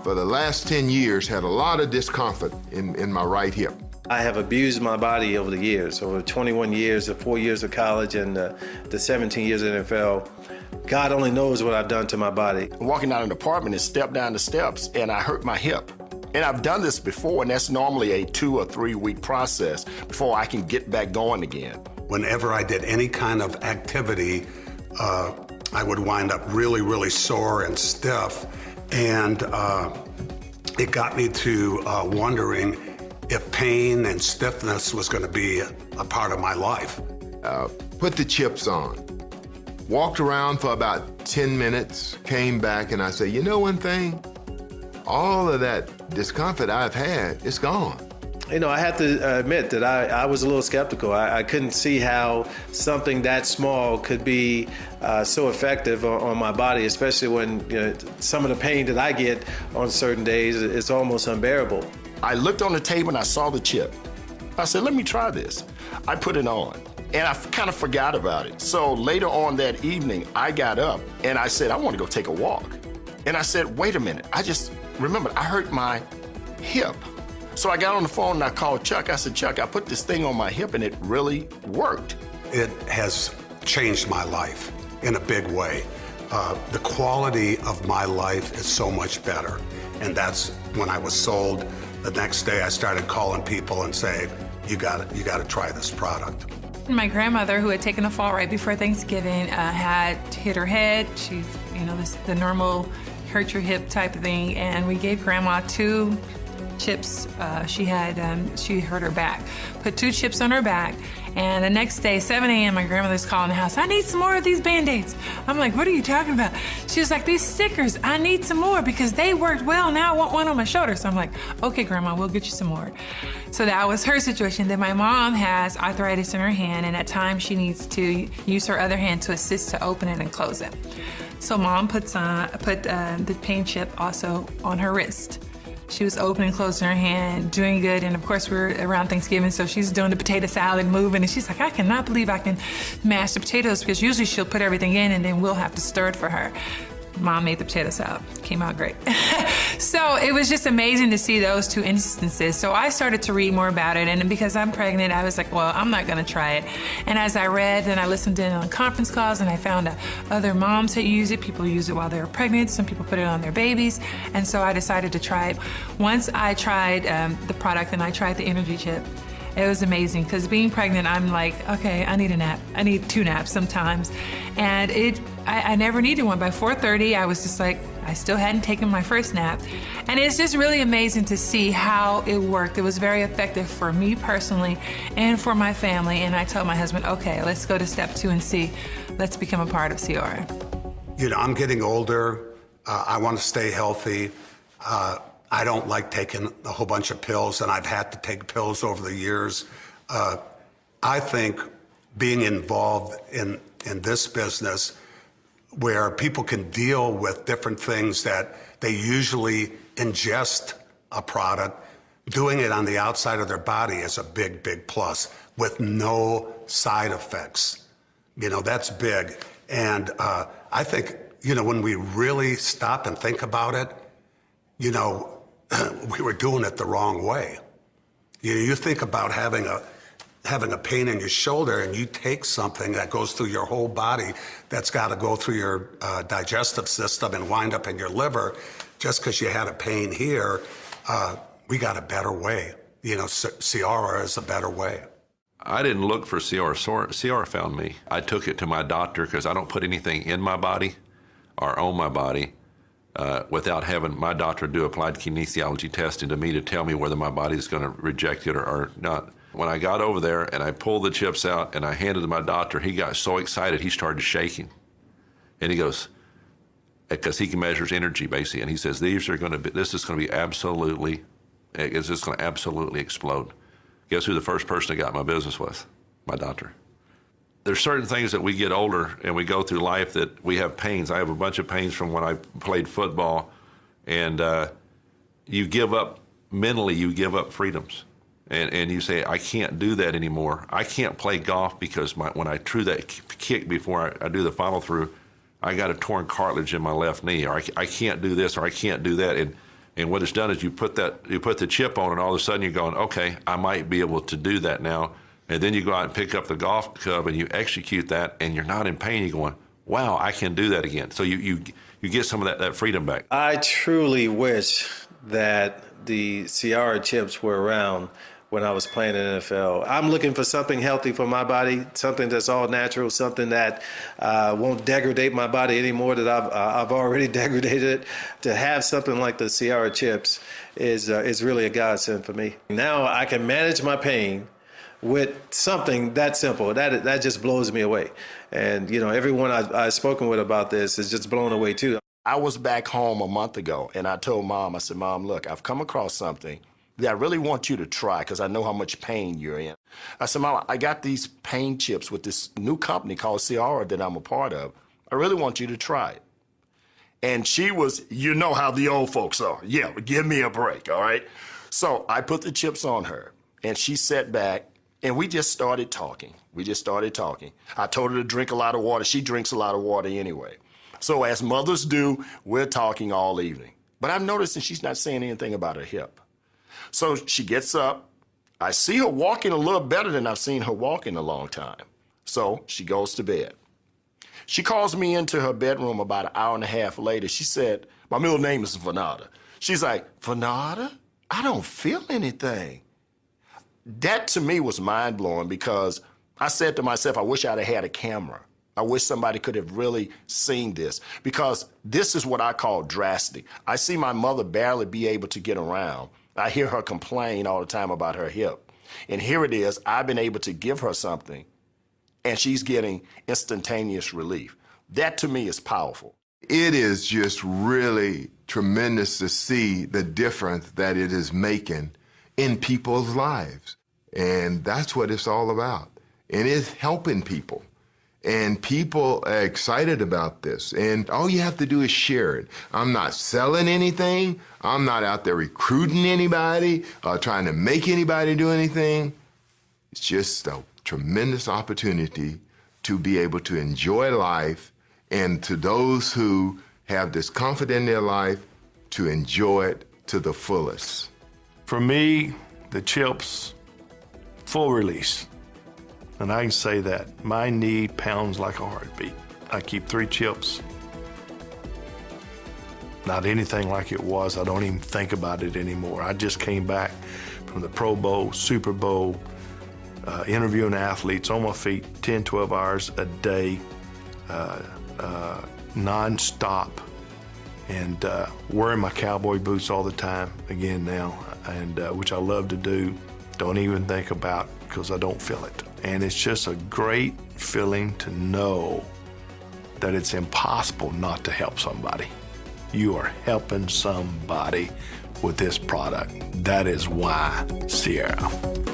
for the last 10 years, had a lot of discomfort in my right hip. I have abused my body over the years, over 21 years, the 4 years of college and the 17 years in the NFL. God only knows what I've done to my body. Walking out of an apartment and stepped down the steps and I hurt my hip. And I've done this before, and that's normally a 2 or 3 week process before I can get back going again. Whenever I did any kind of activity, I would wind up really, really sore and stiff. And it got me to wondering if pain and stiffness was going to be a part of my life. Put the chips on. Walked around for about 10 minutes, came back, and I said, you know one thing? All of that discomfort I've had, it's gone. You know, I have to admit that I was a little skeptical. I couldn't see how something that small could be so effective on my body, especially when some of the pain that I get on certain days is almost unbearable. I looked on the table and I saw the chip. I said, let me try this. I put it on and I kind of forgot about it. So later on that evening, I got up and I said, I want to go take a walk. And I said, wait a minute. I just remembered I hurt my hip. So I got on the phone and I called Chuck. I said, Chuck, I put this thing on my hip and it really worked. It has changed my life in a big way. The quality of my life is so much better. And that's when I was sold. The next day I started calling people and saying, you got to try this product. My grandmother, who had taken a fall right before Thanksgiving, had hit her head. She, the normal hurt your hip type of thing. And we gave Grandma 2 chips. She hurt her back. Put 2 chips on her back. And the next day, 7 a.m., my grandmother's calling the house. I need some more of these Band-Aids. I'm like, what are you talking about? She was like, these stickers, I need some more because they worked well. Now I want one on my shoulder. So I'm like, okay, Grandma, we'll get you some more. So that was her situation. Then my mom has arthritis in her hand, and at times she needs to use her other hand to assist to open it and close it. So Mom put the pain chip also on her wrist. She was opening and closing her hand, doing good, and of course we're around Thanksgiving, so she's doing the potato salad, moving, and she's like, I cannot believe I can mash the potatoes, because usually she'll put everything in and then we'll have to stir it for her. Mom made the potato salad. Came out great. So it was just amazing to see those 2 instances. So I started to read more about it, and because I'm pregnant, I was like, well, I'm not going to try it. And as I read, then I listened in on conference calls, and I found that other moms that use it. People use it while they were pregnant. Some people put it on their babies. And so I decided to try it. Once I tried the product and I tried the energy chip, it was amazing, because being pregnant, I'm like, okay, I need a nap. I need 2 naps sometimes. And I never needed one. By 4:30, I was just like, I still hadn't taken my first nap. And it's just really amazing to see how it worked. It was very effective for me personally and for my family. And I told my husband, okay, let's go to step 2 and see. Let's become a part of СиАуРа. I'm getting older. I want to stay healthy. I don't like taking a whole bunch of pills, and I've had to take pills over the years. I think being involved in this business, where people can deal with different things that they usually ingest a product, doing it on the outside of their body is a big, big plus with no side effects. That's big. And I think, when we really stop and think about it, we were doing it the wrong way. You think about having a pain in your shoulder, and you take something that goes through your whole body that's got to go through your digestive system and wind up in your liver. Just because you had a pain here, we got a better way. СиАуRA is a better way. I didn't look for СиАуRA. СиАuRA found me. I took it to my doctor because I don't put anything in my body or on my body without having my doctor do applied kinesiology testing to me to tell me whether my body is going to reject it or not. When I got over there and I pulled the chips out and I handed it to my doctor, he got so excited he started shaking. And he goes, because he measures energy basically, and he says, this is going to be absolutely, it's just going to absolutely explode. Guess who the first person that got my business was? My doctor. There's certain things that we get older and we go through life that we have pains. I have a bunch of pains from when I played football, and you give up, mentally you give up freedoms. And you say, I can't do that anymore. I can't play golf because when I threw that kick before I do the follow-through, I got a torn cartilage in my left knee, or I can't do this, or I can't do that. And what it's done is you put the chip on, and all of a sudden you're going, okay, I might be able to do that now. And then you go out and pick up the golf club and you execute that, and you're not in pain. You're going, wow, I can do that again. So you get some of that freedom back. I truly wish that the Cieaura chips were around when I was playing in the NFL. I'm looking for something healthy for my body, something that's all natural, something that won't degrade my body anymore that I've already degraded. To have something like the Cieaura chips is really a godsend for me. Now I can manage my pain with something that simple. That just blows me away. And you know, everyone I've spoken with about this is just blown away too. I was back home a month ago, and I told Mom, I said, Mom, look, I've come across something that I really want you to try because I know how much pain you're in. I said, Mom, I got these pain chips with this new company called СiAURA that I'm a part of. I really want you to try it. And she was, you know how the old folks are. Yeah, give me a break, all right? So I put the chips on her, and she sat back, and we just started talking. I told her to drink a lot of water. She drinks a lot of water anyway. So as mothers do, we're talking all evening. But I've noticed that she's not saying anything about her hip. So she gets up. I see her walking a little better than I've seen her walk in a long time. So she goes to bed. She calls me into her bedroom about an hour and a half later. She said, my middle name is Vanada. She's like, Vanada, I don't feel anything. That to me was mind-blowing because I said to myself, I wish I'd have had a camera. I wish somebody could have really seen this because this is what I call drastic. I see my mother barely be able to get around. I hear her complain all the time about her hip. And here it is, I've been able to give her something and she's getting instantaneous relief. That to me is powerful. It is just really tremendous to see the difference that it is making in people's lives. And that's what it's all about. And it's helping people. And people are excited about this. And all you have to do is share it. I'm not selling anything. I'm not out there recruiting anybody or trying to make anybody do anything. It's just a tremendous opportunity to be able to enjoy life, and to those who have discomfort in their life, to enjoy it to the fullest. For me, the chips, full release. And I can say that. My knee pounds like a heartbeat. I keep 3 chips. Not anything like it was. I don't even think about it anymore. I just came back from the Pro Bowl, Super Bowl, interviewing athletes on my feet 10, 12 hours a day, nonstop, and wearing my cowboy boots all the time again now, and which I love to do. Don't even think about because I don't feel it. And it's just a great feeling to know that it's impossible not to help somebody. You are helping somebody with this product. That is why Cieaura.